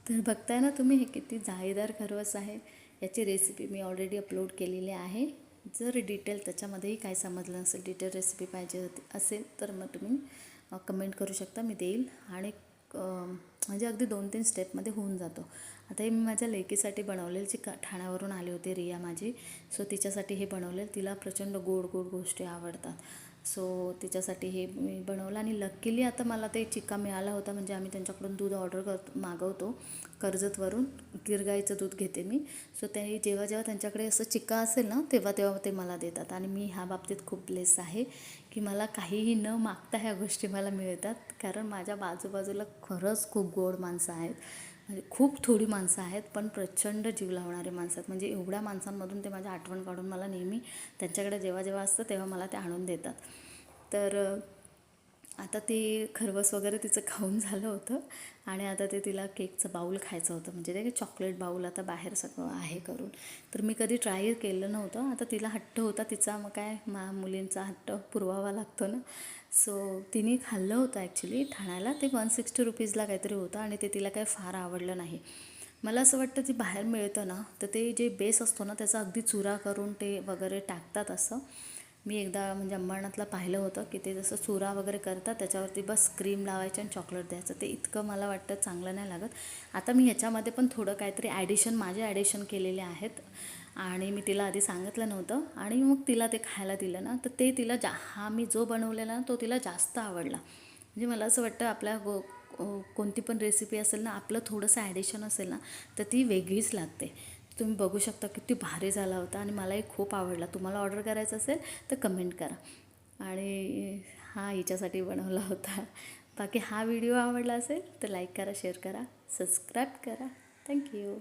तर बघताय ना तुम्ही, हे किती जाळीदार खरवस आहे. याची रेसिपी मी ऑलरेडी अपलोड केलेली आहे. जर डिटेल त्याच्यामध्येही काय समजलं नसेल, डिटेल रेसिपी पाहिजे होती असेल तर मग तुम्ही कमेंट करू शकता, मी देईल. आणि म्हणजे अगदी 2-3 स्टेपमध्ये होऊन जातो. आता हे मी माझ्या लेकीसाठी बनवलेली, ठाण्यावरून आली होती रिया माझी. सो तिच्यासाठी हे बनवलेलं. तिला प्रचंड गोड गोड गोष्टी आवडतात. सो तिच्यासाठी हे मी बनवलं. आणि लकीली आता मला ते चिक्का मिळाला होता. म्हणजे आम्ही त्यांच्याकडून दूध मागवतो कर्जतवरून. गिरगाईचं दूध घेते मी. सो ते जेव्हा जेव्हा त्यांच्याकडे असं चिक्का असेल ना, तेव्हा तेव्हा ते मला देतात. आणि मी ह्या बाबतीत खूप ब्लेस आहे की मला काहीही न मागता ह्या गोष्टी मला मिळतात. कारण माझ्या बाजूबाजूला खरंच खूप गोड माणसं आहेत. म्हणजे खूप थोडी माणसं आहेत, पण प्रचंड जीव लावणारे माणसं आहेत. म्हणजे एवढ्या माणसांमधून ते माझ्या आठवण काढून मला नेहमी त्यांच्याकडे जेव्हा जेव्हा असतं तेव्हा मला ते आणून देतात. तर आता ते खरवस वगैरे तिचं खाऊन झालं होतं. आणि आता ते तिला केकचं बाऊल खायचं होतं. म्हणजे ते चॉकलेट बाऊल आता बाहेर सगळं आहे करून. तर मी कधी ट्राय केलं नव्हतं. आता तिला हट्ट होता तिचा, मग काय मुलींचा हट्ट पुरवावा लागतो ना. सो तिने खाल्लं होतं ॲक्च्युली ठाण्याला. ते 160 रुपीजला काहीतरी होतं आणि ते तिला काही फार आवडलं नाही. मला असं वाटतं ते बाहेर मिळतं ना, तर ते जे बेस असतो ना त्याचा अगदी चुरा करून ते वगैरे टाकतात असं. मी एकदा म्हणजे अंबरनाथला पाहिलं होतं की ते जसं चुरा वगैरे करतात, त्याच्यावरती बस क्रीम लावायची आणि चॉकलेट द्यायचं. ते इतकं मला वाटतं चांगलं नाही लागत. आता मी ह्याच्यामध्ये पण थोडं काहीतरी माझे ॲडिशन केलेले आहेत. आणि मी तिला आधी सांगितलं नव्हतं. आणि मग तिला ते खायला दिलं ना, तर ते तिला मी जो बनवलेला ना तो तिला जास्त आवडला. म्हणजे मला असं वाटतं आपल्या कोणती पण रेसिपी असेल ना, आपलं थोडंसं ॲडिशन असेल ना, तर ती वेगळीच लागते. तुम्ही बघू शकता किती भारी झाला होता आणि मलाही खूप आवडला. तुम्हाला ऑर्डर करायचं असेल तर कमेंट करा. आणि हा हिच्यासाठी बनवला होता. बाकी हा व्हिडिओ आवडला असेल तर लाईक करा, शेअर करा, सबस्क्राईब करा. थँक्यू.